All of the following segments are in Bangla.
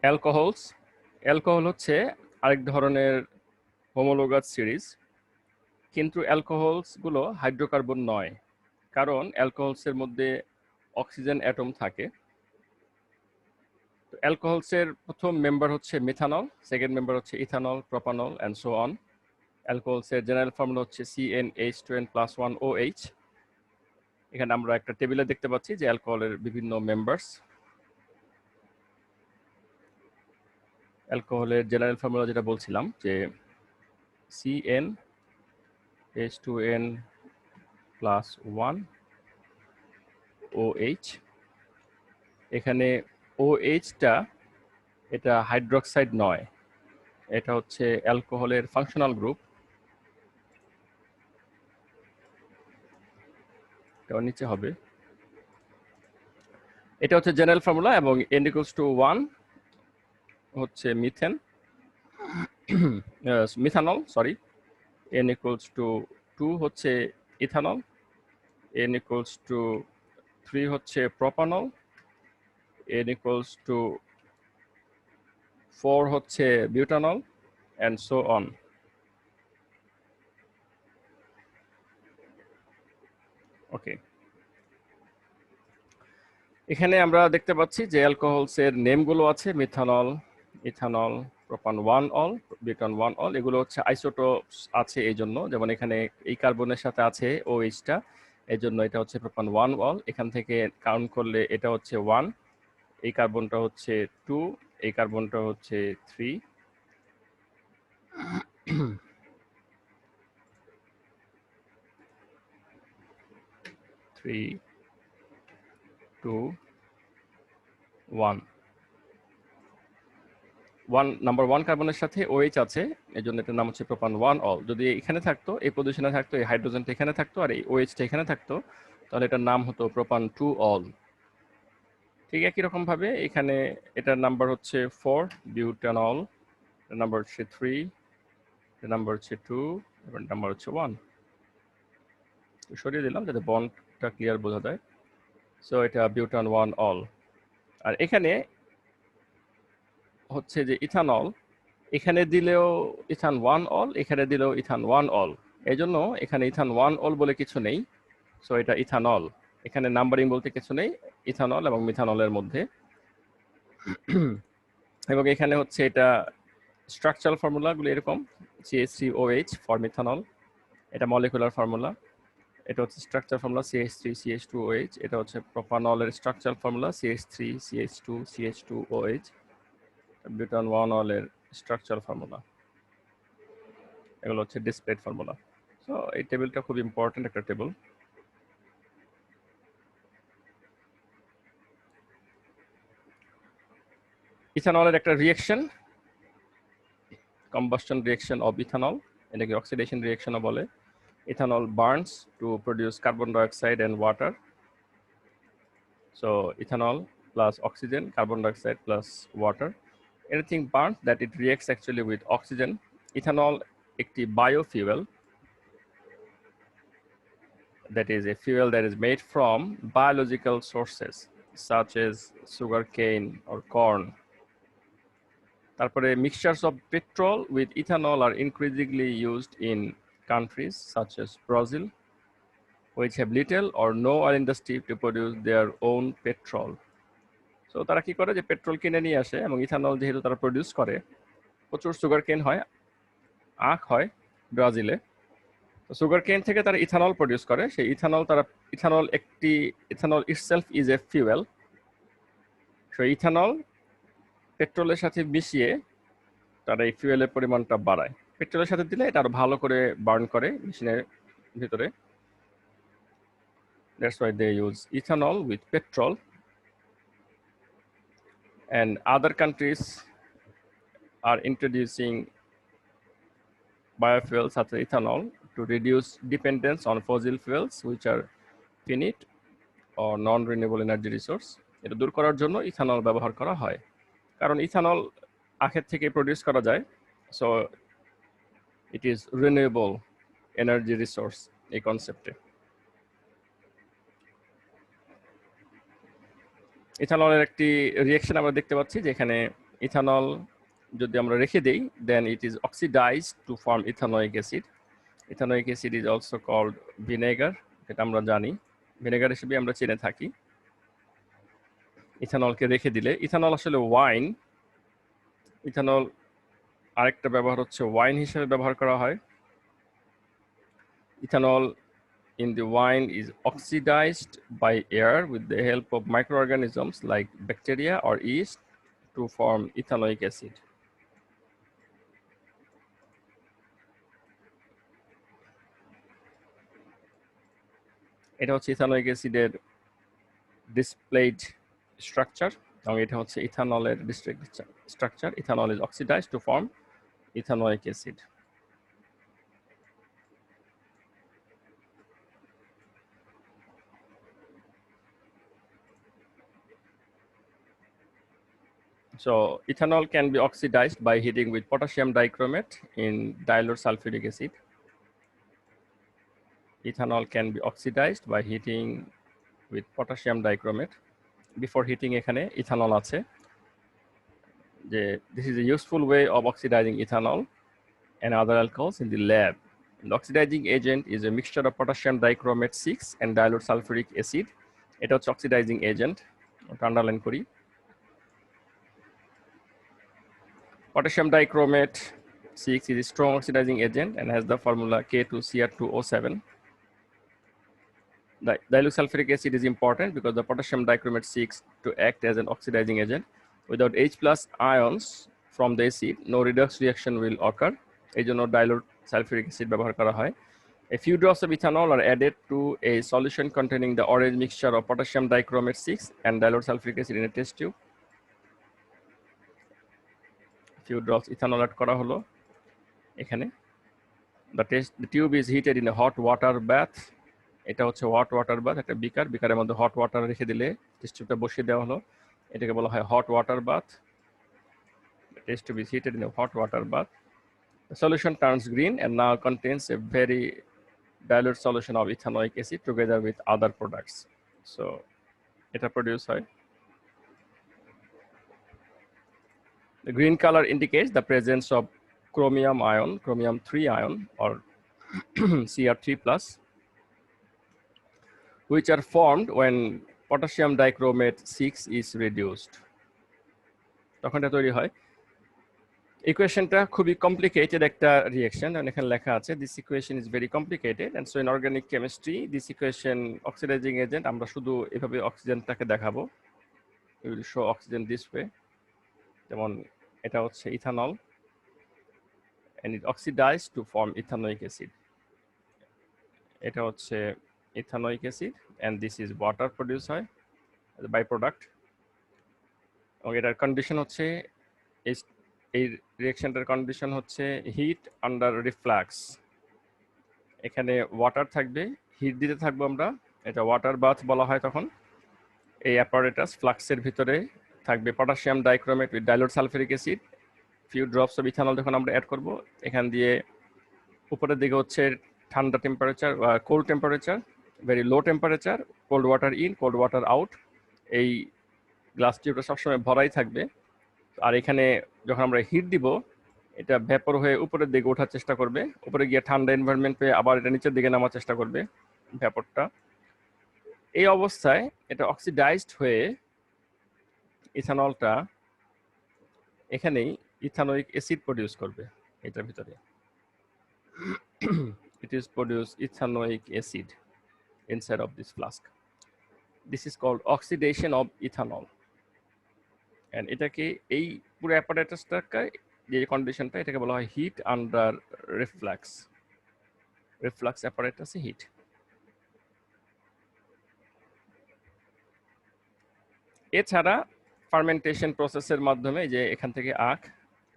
অ্যালকোহলস অ্যালকোহল হচ্ছে আরেক ধরনের হোমোলোগাস সিরিজ, কিন্তু অ্যালকোহলসগুলো হাইড্রোকার্বন নয়, কারণ অ্যালকোহলসের মধ্যে অক্সিজেন অ্যাটম থাকে। তো অ্যালকোহলসের প্রথম মেম্বার হচ্ছে মিথানল, সেকেন্ড মেম্বার হচ্ছে ethanol, propanol and so on. অ্যালকোহলসের জেনারেল ফর্মুলা হচ্ছে CnH2n+1OH। এখানে আমরা একটা টেবিলে দেখতে পাচ্ছি যে অ্যালকোহলের বিভিন্ন মেম্বার্স। অ্যালকোহলের জেনারেল ফর্মুলা যেটা বলছিলাম যে CnH2n+1OH। এখানে OH-টা এটা হাইড্রোক্সাইড নয়, এটা হচ্ছে অ্যালকোহলের ফাংশনাল গ্রুপ। এটা নিচে হবে, এটা হচ্ছে জেনারেল ফর্মুলা। এবং N=1 হচ্ছে মিথেন, মিথানল সরি। N=2 হচ্ছে ইথানল, N=3 হচ্ছে প্রোপানল, N=4 হচ্ছে বিউটানল অ্যান্ড সো অন। ওকে, এখানে আমরা দেখতে পাচ্ছি যে অ্যালকোহলসের নেমগুলো আছে মিথানল, ইথানল, প্রোপান 1 অল, বিউটান 1 অল। এগুলো হচ্ছে আইসোটোপস আছে এই জন্য, যেমন এখানে এই কার্বনের সাথে আছে OH-টা, এই জন্য এটা হচ্ছে প্রোপান 1 অল। এখান থেকে কাউন্ট করলে এটা হচ্ছে 1, এই কার্বনটা হচ্ছে 2, এই কার্বনটা হচ্ছে 3। 3, 2, 1। নাম্বার 1 কার্বনের সাথে OH আছে, এই জন্য এটার নাম হচ্ছে প্রোপান 1 অল। যদি এখানে থাকতো, এই পজিশনে থাকতো, এই হাইড্রোজেনটা এখানে থাকতো আর এই OH-টা এখানে থাকতো, তাহলে এটার নাম হতো প্রোপান 2 অল। ঠিক একই রকম ভাবে এখানে এটার নাম্বার হচ্ছে 4 বিউটানল, এটার নাম্বার হচ্ছে 3, এটার নাম্বার হচ্ছে 2, এবং নাম্বার হচ্ছে 1। সরিয়ে দিলাম যাতে বন্ডটা ক্লিয়ার বোঝা যায়। সো এটা বিউটান 1 অল। আর এখানে হচ্ছে যে ইথানল, এখানে দিলেও ইথান 1 অল, এখানে দিলেও ইথান 1 অল, এই জন্য এখানে ইথান 1 অল বলে কিছু নেই। সো এটা ইথানল, এখানে নাম্বারিং বলতে কিছু নেই ইথানল এবং মিথানলের মধ্যে। এবং এখানে হচ্ছে এটা স্ট্রাকচারাল ফর্মুলাগুলো এরকম, CH3OH ফর মিথানল, এটা মলিকুলার ফর্মুলা। এটা হচ্ছে স্ট্রাকচার ফর্মুলা CH3CH2OH। এটা হচ্ছে প্রোপানলের স্ট্রাকচারাল ফর্মুলা CH3CH2CH2OH। বিউটান 1 অলের স্ট্রাকচারাল ফর্মুলা, এগুলো হচ্ছে ডিসপ্লেড ফর্মুলা। সো এই টেবিলটা খুব ইম্পর্টেন্ট একটা টেবিল। ইথানলের একটা reaction, combustion reaction of ethanol, এটাকে অক্সিডেশন রিঅ্যাকশনও বলে। Ethanol burns to produce carbon dioxide and water. So ethanol plus oxygen, carbon dioxide plus water, anything burn that it reacts actually with oxygen. Ethanol একটি biofuel, that is a fuel that is made from biological sources such as sugar cane or corn. তারপরে mixtures of petrol with ethanol are increasingly used in countries such as Brazil, which have little or no oil industry to produce their own petrol. So তারা কি করে যে পেট্রোল কিনে নিয়ে আসে, এবং ইথানল যেহেতু তারা প্রডিউস করে, প্রচুর সুগার কেন হয়, আখ হয় ব্রাজিলে, সুগার কেন থেকে তারা ইথানল প্রডিউস করে। সেই ইথানল তারা, ethanol itself is a fuel. So ethanol পেট্রোলের সাথে মিশিয়ে তারা এই ফিউয়েলের পরিমাণটা বাড়ায়। পেট্রোলের সাথে দিলে এটা আরো ভালো করে বার্ন করে মেশিনের ভিতরে। That's why they use ethanol with petrol. And other countries are introducing biofuels such as ethanol to reduce dependence on fossil fuels which are finite or non-renewable energy resource. এটা দূর করার জন্য ইথানল ব্যবহার করা হয়, কারণ ইথানল আখের থেকে প্রডিউস করা যায়। So it is renewable energy resource এই কনসেপ্টে। ইথানলের একটি রিঅ্যাকশন আমরা দেখতে পাচ্ছি, যেখানে ইথানল যদি আমরা রেখে দেই, then it is oxidized to form ethanoic acid. Ethanoic acid is also called vinegar, যেটা আমরা জানি ভিনেগার হিসেবে আমরা চিনে থাকি। ইথানলকে রেখে দিলে, ইথানল আসলে ওয়াইন, ইথানল আরেকটা ব্যবহার হচ্ছে ওয়াইন হিসেবে ব্যবহার করা হয়। Ethanol in the wine is oxidized by air with the help of microorganisms like bacteria or yeast to form ethanoic acid. এটা হচ্ছে ইথানোইক অ্যাসিডের ডিসপ্লেড স্ট্রাকচার, এবং এটা হচ্ছে ইথানলের structure. Ethanol is oxidized to form ethanoic acid. So ethanol can be oxidized by heating with potassium dichromate in dilute sulfuric acid. Ethanol can be oxidized by heating with potassium dichromate. Before heating এখানে ethanol আছে, যে this is a useful way of oxidizing ethanol and other alcohols in the lab. The oxidizing agent is a mixture of potassium dichromate 6 and dilute sulfuric acid. এটা হচ্ছে oxidizing agent, ওটা আন্ডারলাইন করি। Potassium dichromate 6 is a strong oxidizing agent and has the formula K2Cr2O7. The dilute sulfuric acid is important because the potassium dichromate 6 to act as an oxidizing agent. Without H plus ions from the acid, no redox reaction will occur. এই জন্য dilute sulfuric acid ব্যবহার করা হয়। A few drops of ethanol are added to a solution containing the orange mixture of potassium dichromate 6 and dilute sulfuric acid in a test tube. Few drops ethanol add করা হলো এখানে। The tube is heated in a hot water bath. এটা হচ্ছে hot water bath, একটা বিকারের মধ্যে hot water রেখে দিলে টেস্ট টিউবটা বসিয়ে দেওয়া হলো, এটাকে বলা হয় hot water bath. The test tube is heated in a hot water bath. The solution turns green and now contains a very dilute solution of ethanoic acid together with other products. So এটা produce হয়। The green color indicates the presence of chromium ion, chromium 3 ion or Cr3 plus, which are formed when potassium dichromate 6 is reduced. তখন এটা তৈরি হয়। ইকুয়েশনটা খুবই কমপ্লিকেটেড একটা রিঅ্যাকশন, and এখানে লেখা আছে this equation is very complicated, and so in organic chemistry this equation oxidizing agent আমরা শুধু এভাবে অক্সিজেনটাকে দেখাবো, we will show oxygen this way. যেমন এটা হচ্ছে ethanol and it oxidized to form ethanoic acid. এটা হচ্ছে ethanoic acid and this is water produce হয় as a byproduct, এবং এটার কন্ডিশন হচ্ছে এই রিঅ্যাকশনটার কন্ডিশন হচ্ছে হিট আন্ডার রিফ্লাক্স। এখানে ওয়াটার থাকবে, হিট দিতে থাকবো আমরা, এটা ওয়াটার বাথ বলা হয়। তখন এই অ্যাপারেটাস ফ্লাক্সের ভিতরে থাকবে potassium dichromate with dilute sulphuric acid, few drops of ethanol যখন আমরা অ্যাড করব, এখান দিয়ে উপরের দিকে হচ্ছে ঠান্ডা temperature, cold temperature, very low temperature, cold water in, cold water out. এই গ্লাস টিউবটা সবসময় ভরাই থাকবে। আর এখানে যখন আমরা হিট দিব, এটা ভেপর হয়ে উপরের দিকে ওঠার চেষ্টা করবে, উপরে গিয়ে ঠান্ডা এনভায়রনমেন্ট পেয়ে আবার এটা নিচের দিকে নামার চেষ্টা করবে ভেপরটা। এই অবস্থায় এটা অক্সিডাইজড হয়ে ইথানলটা এখানেই ইথানোইক অ্যাসিড প্রডিউস করবে এটার ভিতরে। It is produce ethanoic acid inside of this flask. This is called oxidation of ethanol. And এটাকে এই পুরো অ্যাপারেটাসটাকে যে কন্ডিশনটা, এটাকে বলা হয় হিট আন্ডার রিফ্লাক্স। রিফ্লাক্স অ্যাপারেটাসে হিট। এছাড়া ফার্মেন্টেশন প্রসেসের মাধ্যমে, যে এখান থেকে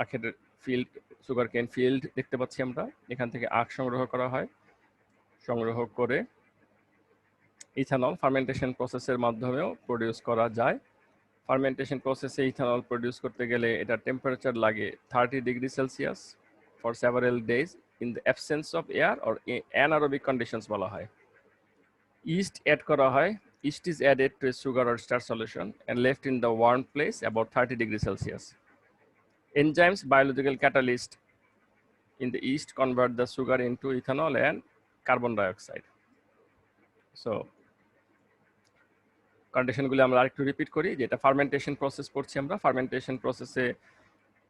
আখের ফিল্ড, সুগার কেন ফিল্ড দেখতে পাচ্ছি আমরা, এখান থেকে আখ সংগ্রহ করা হয়। সংগ্রহ করে ইথানল ফার্মেন্টেশন প্রসেসের মাধ্যমেও প্রডিউস করা যায়। ফার্মেন্টেশন প্রসেসে ইথানল প্রডিউস করতে গেলে এটা টেম্পারেচার লাগে 30 degree Celsius for several days in the absence of air or anaerobic conditions বলা হয়। ইস্ট অ্যাড করা হয়। Yeast is added to a sugar or starch solution and left in the warm place about 30 degrees Celsius. Enzymes, biological catalyst in the yeast convert the sugar into ethanol and carbon dioxide. So কন্ডিশনগুলো আমরা আরেকটু রিপিট করি, যেটা ফার্মেন্টেশন প্রসেস পড়ছি আমরা। ফার্মেন্টেশন প্রসেসে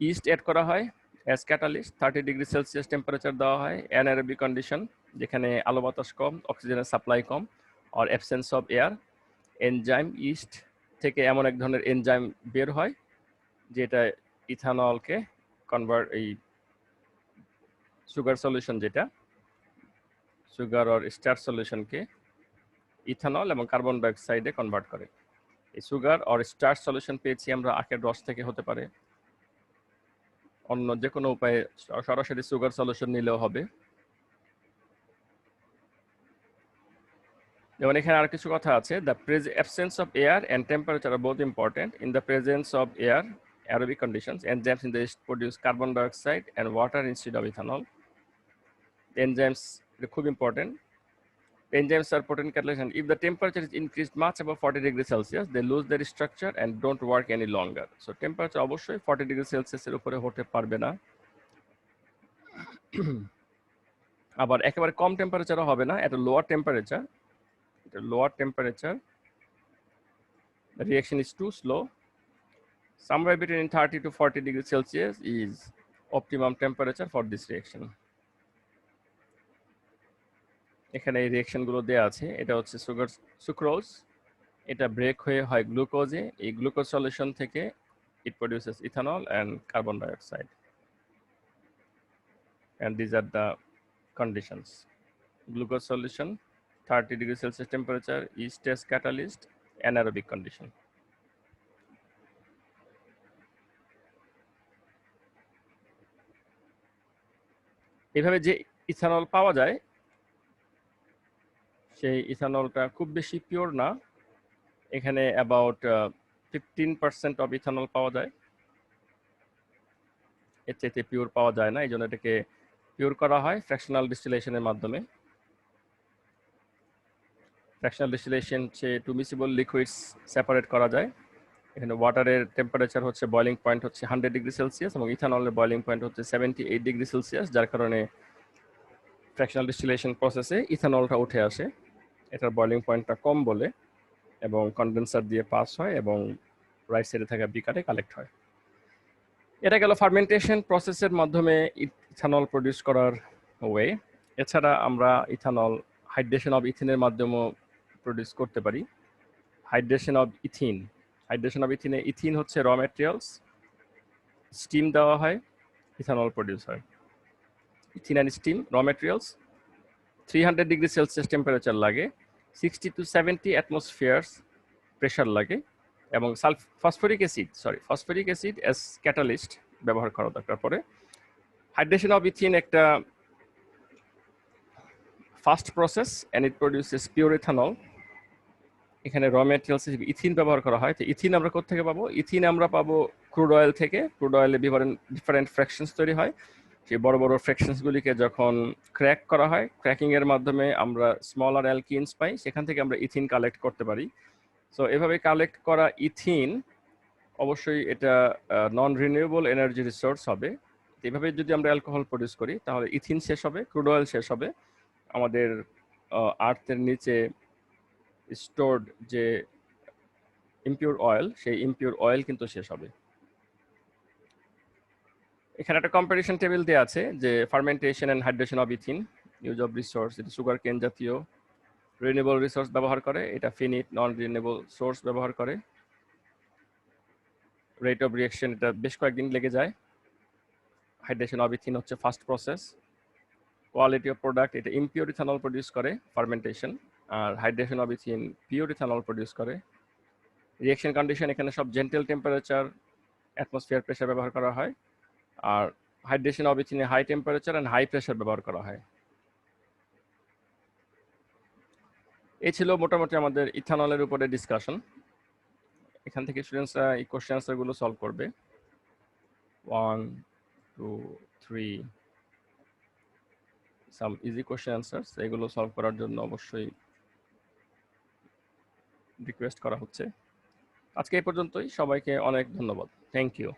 ইস্ট অ্যাড করা হয় অ্যাজ ক্যাটালিস্ট, 30°C টেম্পারেচার দেওয়া হয়। অ্যানারোবিক কন্ডিশন, যেখানে আলো বাতাস কম, অক্সিজেনের সাপ্লাই কম, আর absence of air. Enzyme, yeast থেকে এমন এক ধরনের এনজাইম বের হয় যেটা ইথানলকে কনভার্ট, এই সুগার সলিউশন, যেটা সুগার আর স্টার্চ সলিউশনকে ইথানল এবং কার্বন ডাইঅক্সাইডে কনভার্ট করে। এই সুগার আর স্টার্চ সলিউশন পেয়েছি আমরা আখের রস থেকে, হতে পারে অন্য যে কোনো উপায়ে, সরাসরি সুগার সলিউশন নিলেও হবে। যেমন এখানে আর কিছু কথা আছে, the absence of air and temperature আর both important. In the presence of air, aerobic conditions, enzymes in the yeast produce carbon dioxide and water instead of ethanol. Enzymes are খুব important. Enzymes are potent catalysts, and if the temperature is increased much above 40°C, they lose their structure and don't work any longer. So temperature অবশ্যই 40°C এর উপরে হতে পারবে না। আবার একেবারে কম টেম্পারেচারও হবে না, at a lower temperature, the reaction is too slow. Somewhere between 30 to 40°C is optimum temperature for this reaction. এখানে এই রিঅ্যাকশনগুলো দেওয়া আছে। এটা হচ্ছে সুক্রোজ, এটা ব্রেক হয়ে হয় গ্লুকোজে। এই গ্লুকোজ সলিউশন থেকে it produces ethanol and carbon dioxide, and these are the conditions. Glucose solution, 30°C temperature, yeast as catalyst, anaerobic condition. এভাবে যে ইথানল পাওয়া যায়, সেই ইথানলটা খুব বেশি পিওর না। এখানে অ্যাবাউট 15% অফ ইথানল পাওয়া যায়, এর চাইতে পিওর পাওয়া যায় না। এই জন্য এটাকে পিওর করা হয় ফ্র্যাকশনাল ডিস্টিলেশনের মাধ্যমে। ফ্র্যাকশনাল ডিস্টিলেশন সে টু মিসিবল লিকুইডস সেপারেট করা যায়। এখানে ওয়াটারের টেম্পারেচার হচ্ছে, বয়লিং পয়েন্ট হচ্ছে 100°C, এবং ইথানলের বয়লিং পয়েন্ট হচ্ছে 78°C, যার কারণে ফ্র্যাকশনাল ডিস্টিলেশন প্রসেসে ইথানলটা উঠে আসে। এটার বয়লিং পয়েন্টটা কম বলে, এবং কনডেন্সার দিয়ে পাস হয় এবং রাইট সাইডে থাকা বিকারে কালেক্ট হয়। এটা গেল ফার্মেন্টেশন প্রসেসের মাধ্যমে ইথানল প্রডিউস করার ওয়ে। এছাড়া আমরা ইথানল হাইড্রেশন অফ ইথিনের মাধ্যমেও প্রডিউস করতে পারি। হাইড্রেশন অফ ইথিনে ইথিন হচ্ছে র ম্যাটেরিয়ালস, স্টিম দেওয়া হয়, ইথানল প্রডিউস হয়। Ethene and steam, raw materials, 300°C temperature লাগে, 60 to 70 অ্যাটমসফিয়ার্স প্রেশার লাগে, এবং ফসফরিক অ্যাসিড অ্যাজ ক্যাটালিস্ট ব্যবহার করা দরকার পড়ে। হাইড্রেশন অফ ইথিন একটা fast process, and it produces pure ethanol. এখানে র ম্যাটেরিয়ালস হিসেবে ইথিন ব্যবহার করা হয়। তো ইথিন আমরা কোথা থেকে পাবো? ইথিন আমরা পাবো ক্রুড অয়েল থেকে। ক্রুড অয়েলে ডিফারেন্ট ফ্র্যাকশনস তৈরি হয়। সেই বড় বড় ফ্র্যাকশনসগুলিকে যখন ক্র্যাক করা হয়, ক্র্যাকিংয়ের মাধ্যমে আমরা স্মলার অ্যালকিনস পাই, সেখান থেকে আমরা ইথিন কালেক্ট করতে পারি। সো এভাবে কালেক্ট করা ইথিন অবশ্যই এটা নন রিনিউয়েবল এনার্জি রিসোর্স হবে। এভাবে যদি আমরা অ্যালকোহল প্রডিউস করি, তাহলে ইথিন শেষ হবে, ক্রুড অয়েল শেষ হবে, আমাদের আর্থের নিচে স্টোরড যে ইমপিউর অয়েল, সেই ইমপিউর অয়েল কিন্তু শেষ হবে। এখানে একটা কম্পারিশন টেবিল দেওয়া আছে যে fermentation and hydration of ethene, use of resource, এটা সুগার কেন জাতীয় রিনিউয়েবল রিসোর্স ব্যবহার করে, এটা ফিনিট নন রিনিউয়েবল সোর্স ব্যবহার করে। রেট অফ রিঅ্যাকশন, এটা বেশ কয়েকদিন লেগে যায়। হাইড্রেশন অফ ইথিন হচ্ছে fast process. Quality of product, এটা ইমপিওর ইথানল প্রডিউস করে ফার্মেন্টেশন, আর hydration of ethene pure ethanol produce করে। রিঅ্যাকশন কন্ডিশন, এখানে সব জেন্টেল টেম্পারেচার, অ্যাটমসফিয়ার প্রেশার ব্যবহার করা হয়, আর হাইড্রেশন অফ ইথিনে high temperature and high pressure ব্যবহার করা হয়। এই ছিল মোটামুটি আমাদের ইথানলের উপরে ডিসকাশন। এখান থেকে স্টুডেন্টসরা এই কোশ্চেন আনসারগুলো সলভ করবে। 1, 2, 3 সাম ইজি কোশ্চেন আনসার্স, এগুলো সলভ করার জন্য অবশ্যই রিকোয়েস্ট করা হচ্ছে। আজকে এই পর্যন্তই, সবাইকে অনেক ধন্যবাদ। Thank you.